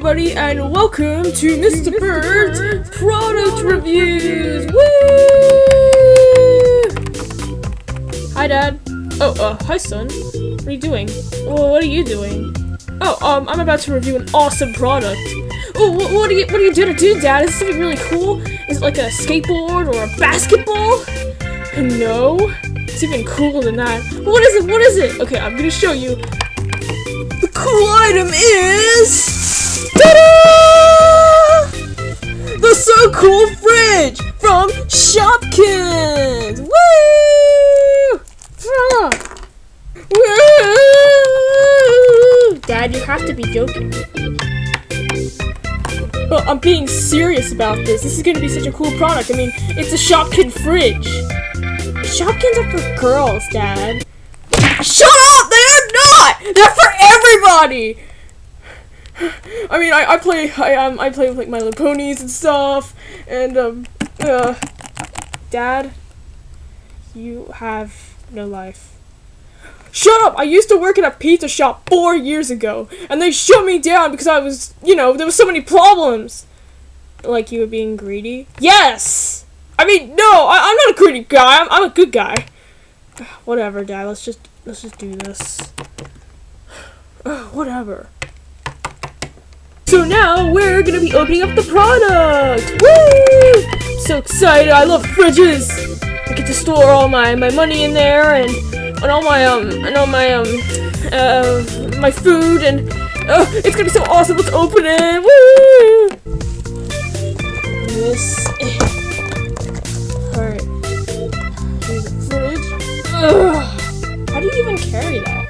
everybody, and welcome to Mr. Bird's product reviews. Woo! Hi, Dad. Oh, hi, son. What are you doing? Well, what are you doing? Oh, I'm about to review an awesome product. Oh, what are you gonna do, Dad? Is this something really cool? Is it like a skateboard or a basketball? No, it's even cooler than that. What is it? What is it? Okay, I'm gonna show you. The cool item is, ta-da! The So Cool Fridge from Shopkins. Woo! Woo! Dad, you have to be joking. Well, I'm being serious about this. This is gonna be such a cool product. I mean, it's a Shopkin fridge. Shopkins are for girls, Dad. Shut up! They are not! They're for everybody! I mean, I play with like My Little Ponies and stuff, and Dad, you have no life. Shut up! I used to work at a pizza shop 4 years ago, and they shut me down because I was, there was so many problems. Like you were being greedy? Yes! I mean, no, I'm not a greedy guy. I'm a good guy. Whatever, Dad. Let's just do this. Whatever. So now we're gonna be opening up the product. Woo! I'm so excited. I love fridges. I get to store all my money in there and all my my food, and it's gonna be so awesome. Let's open it. Woo! This. Alright. Here's the fridge. Ugh. How do you even carry that?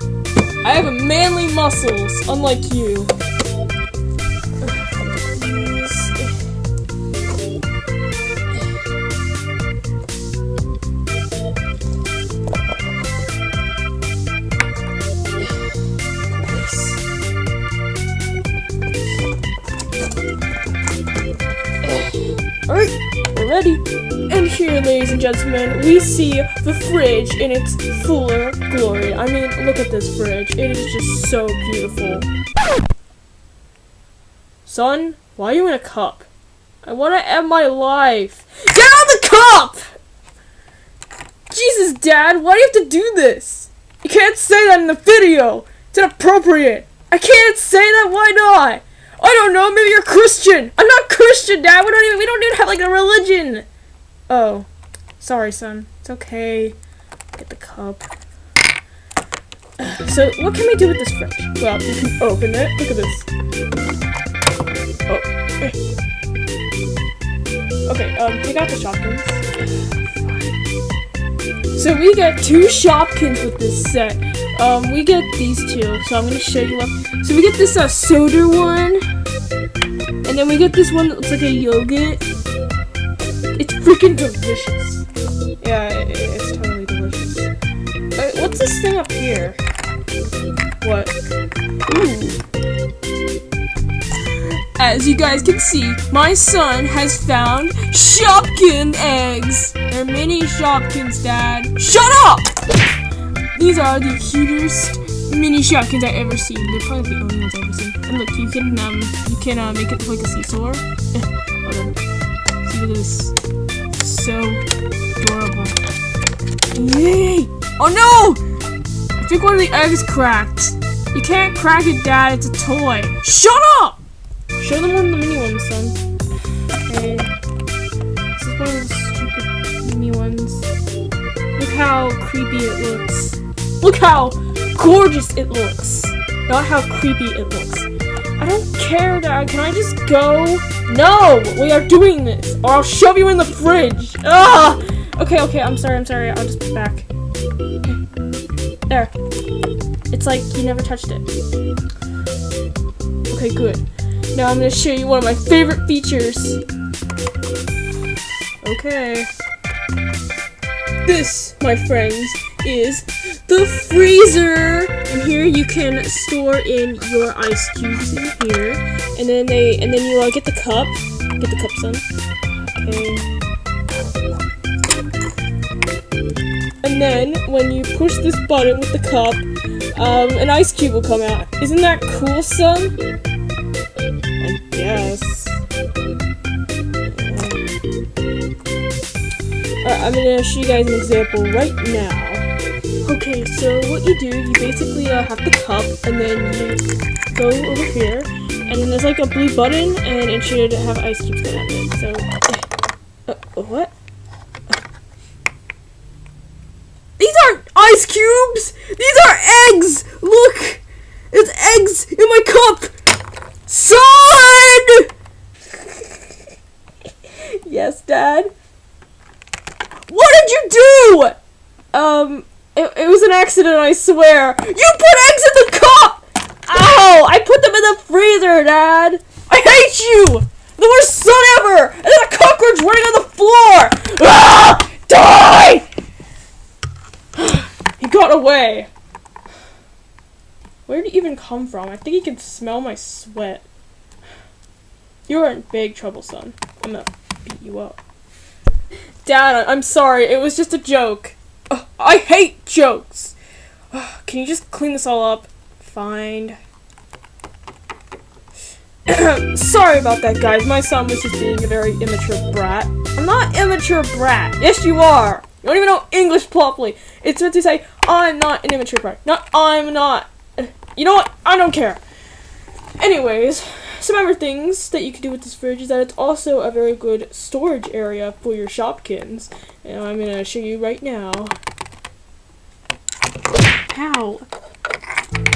I have manly muscles, unlike you. Alright, we're ready. And here, ladies and gentlemen, we see the fridge in its fuller glory. I mean, look at this fridge. It is just so beautiful. Son, why are you in a cup? I want to end my life. Get out of the cup! Jesus, Dad, why do you have to do this? You can't say that in the video. It's inappropriate. I can't say that, why not? I don't know, maybe you're Christian. I'm not Christian, Dad. We don't even have like a religion. Oh, sorry, son. It's okay. Get the cup. So, what can we do with this fridge? Well, you can open it. Look at this. Oh. Okay, take out the Shopkins. So we get 2 Shopkins with this set. We get these 2, so I'm gonna show you what. So we get this soda one, and then we get this one that looks like a yogurt. It's freaking delicious. Yeah, it's totally delicious. What's this thing up here? What? Ooh. As you guys can see, my son has found Shopkin eggs. They're mini Shopkins, Dad. Shut up! These are the cutest mini Shopkins I've ever seen. They're probably the only ones I've ever seen. And look, you can make it like a seesaw. Hold on. See, look at this. So adorable. Yay! Oh no! I think one of the eggs cracked. You can't crack it, Dad. It's a toy. Shut up! Show them one of the mini ones, son. Okay. This is one of those stupid mini ones. Look how creepy it looks. Look how gorgeous it looks. Not how creepy it looks. I don't care, Dad. Can I just go? No! We are doing this, or I'll shove you in the fridge. Ah! Okay, I'm sorry. I'll just put it back. Okay. There. It's like you never touched it. Okay, good. Now I'm gonna show you one of my favorite features. Okay. This, my friends, is the freezer. And here you can store in your ice cubes in here. And then you get the cup. Get the cup, son. Okay. And then when you push this button with the cup, an ice cube will come out. Isn't that cool, son? I guess. Alright, I'm gonna show you guys an example right now. Okay, so what you do, you basically have the cup, and then you go over here, and then there's like a blue button, and it should have ice cubes going out of it. So, what? These aren't ice cubes! These are eggs! Look! It's eggs in my cup! Son! Yes, Dad? What did you do? It was an accident, I swear. You put eggs in the cup! Ow! I put them in the freezer, Dad! I hate you! The worst son ever! And then a cockroach running on the floor! Ah! Die! He got away. Where did he even come from? I think he can smell my sweat. You're in big trouble, son. I'm gonna beat you up. Dad, I'm sorry. It was just a joke. I hate jokes. Can you just clean this all up? Fine. Sorry about that, guys. My son was just being a very immature brat. I'm not immature brat. Yes, you are. You don't even know English properly. It's meant to say, I'm not an immature brat. Not, I'm not. You know what? I don't care. Anyways, some other things that you can do with this fridge is that it's also a very good storage area for your Shopkins. And I'm gonna show you right now. How?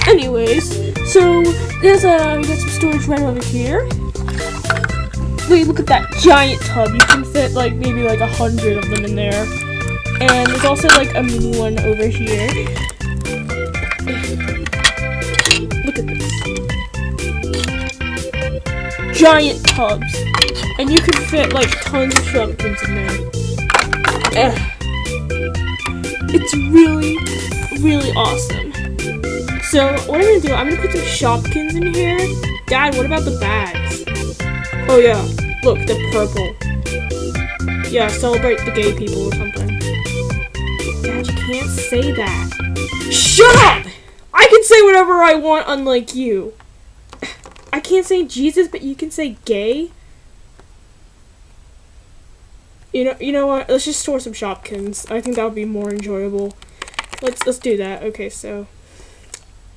Anyways, so there's we got some storage right over here. Wait, look at that giant tub. You can fit like maybe like 100 of them in there. And there's also like a mini one over here. Look at this. Giant tubs. And you can fit like tons of Shopkins in there. It's really, really awesome. So what I'm gonna do, I'm gonna put some Shopkins in here. Dad, what about the bags? Oh yeah, look, they're purple. Yeah, celebrate the gay people or something. Dad, you can't say that. Shut up! I can say whatever I want, unlike you. I can't say Jesus, but you can say gay. You know what? Let's just store some Shopkins. I think that would be more enjoyable. Let's do that. Okay, so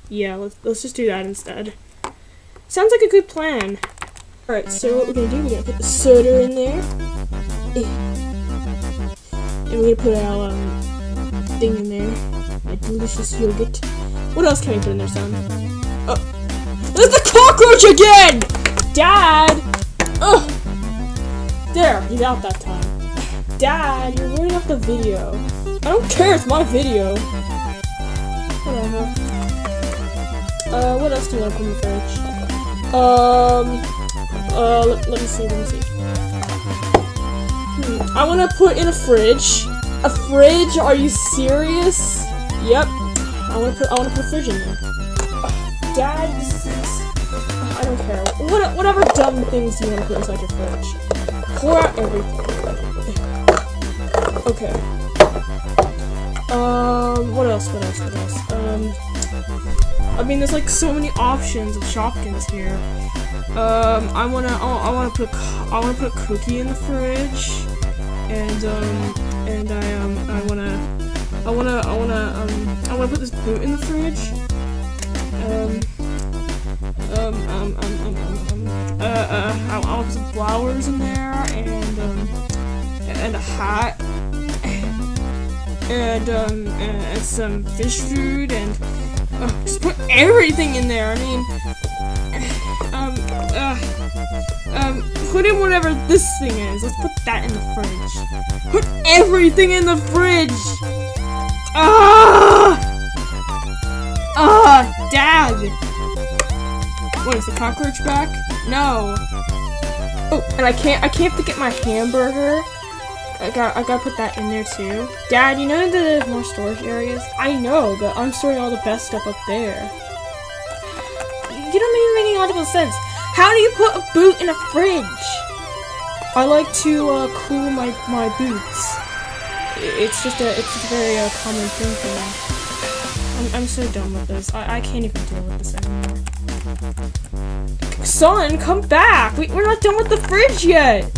yeah, let's just do that instead. Sounds like a good plan. All right, so what we're gonna do? We're gonna put the soda in there, and we're gonna put our thing in there, my delicious yogurt. What else can we put in there, son? Oh, there's the cockroach again! Dad! Ugh! There, he's out that time. Dad, you're ruining up the video. I don't care, it's my video. Whatever. What else do you want to put in the fridge? Let me see. I want to put in a fridge. A fridge? Are you serious? Yep. I want to put a fridge in there. Dad, this is... I don't care. Whatever dumb things you want to put inside your fridge. Pour out everything. Okay. What else? I mean, there's like so many options of Shopkins here. I wanna put a cookie in the fridge, and I wanna put this boot in the fridge. I'll put some flowers in there, and a hat, and some fish food, and just put everything in there. I mean, put in whatever this thing is. Let's put that in the fridge. Put everything in the fridge. Dad. What is the cockroach back? No. Oh, and I can't forget my hamburger. I gotta put that in there too. Dad, you know that there's more storage areas? I know, but I'm storing all the best stuff up there. You don't even make any logical sense. How do you put a boot in a fridge? I like to cool my boots. It's just a very common thing for me. I'm so done with this. I can't even deal with this anymore. son, come back. We're not done with the fridge yet.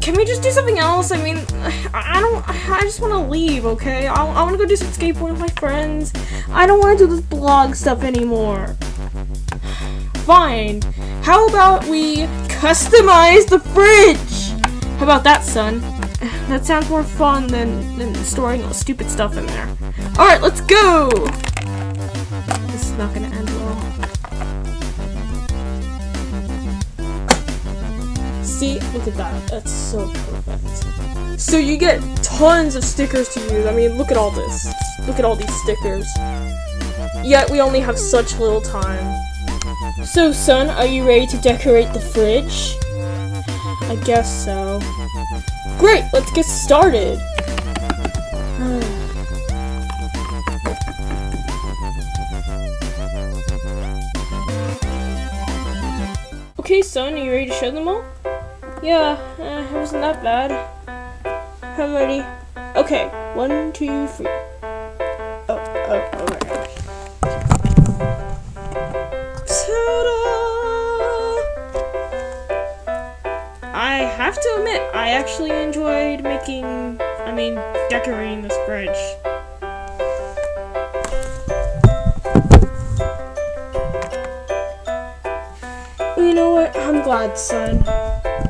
Can we just do something else? I mean, I just want to leave, okay? I want to go do some skateboarding with my friends. I don't want to do this blog stuff anymore. Fine. How about we customize the fridge? How about that, son? That sounds more fun than storing all stupid stuff in there. Alright, let's go! This is not gonna end well. See? Look at that. That's so perfect. So you get tons of stickers to use. I mean, look at all this. Look at all these stickers. Yet we only have such little time. So, son, are you ready to decorate the fridge? I guess so. Great, let's get started. Okay, son, are you ready to show them all? Yeah, it wasn't that bad. I'm ready. Okay, 1, 2, 3. Oh, right. I have to admit, I actually enjoyed decorating this fridge. You know what? I'm glad, son.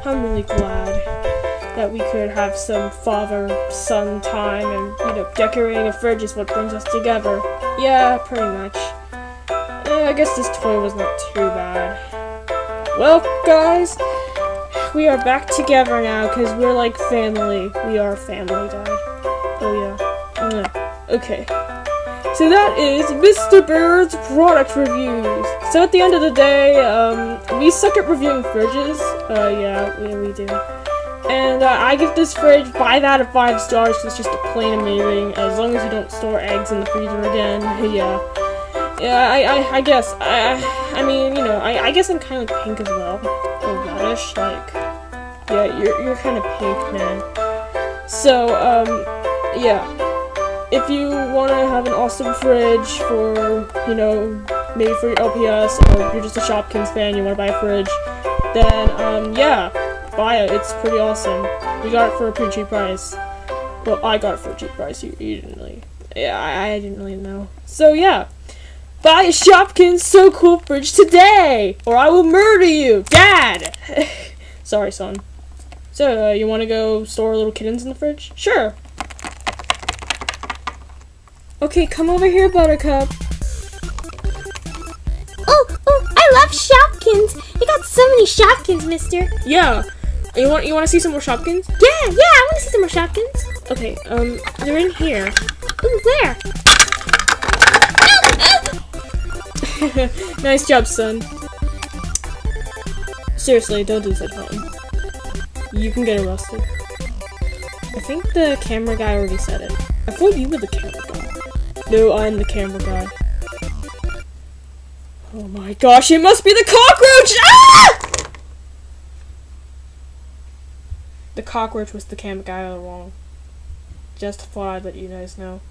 I'm really glad that we could have some father-son time and, decorating a fridge is what brings us together. Yeah, pretty much. I guess this toy was not too bad. Well, guys, we are back together now because we're like family. We are family, Dad. Oh, yeah. Okay. So that is Mr. Bird's product reviews. So at the end of the day, we suck at reviewing fridges. Yeah, we do. And I give this fridge 5 out of 5 stars because it's just plain amazing. As long as you don't store eggs in the freezer again. Yeah. Yeah, I guess. I guess I'm kind of like pink as well. Or reddish, like. Yeah, you're kind of pink, man. So, yeah. If you want to have an awesome fridge for, maybe for your LPS, or you're just a Shopkins fan, you want to buy a fridge, then, yeah, buy it. It's pretty awesome. We got it for a pretty cheap price. Well, I got it for a cheap price. You didn't really. Yeah, I didn't really know. So, yeah. Buy a Shopkins So Cool fridge today, or I will murder you, Dad! Sorry, son. So, you want to go store little kittens in the fridge? Sure. Okay, come over here, Buttercup. Oh, I love Shopkins. You got so many Shopkins, mister. Yeah. You want to see some more Shopkins? Yeah, I want to see some more Shopkins. Okay, they're in here. Ooh, where? Nice job, son. Seriously, don't do this at home. You can get arrested. I think the camera guy already said it. I thought you were the camera guy. No, I'm the camera guy. Oh my gosh, it must be the cockroach! Ah! The cockroach was the camera guy all along. Just thought I'd let you guys know.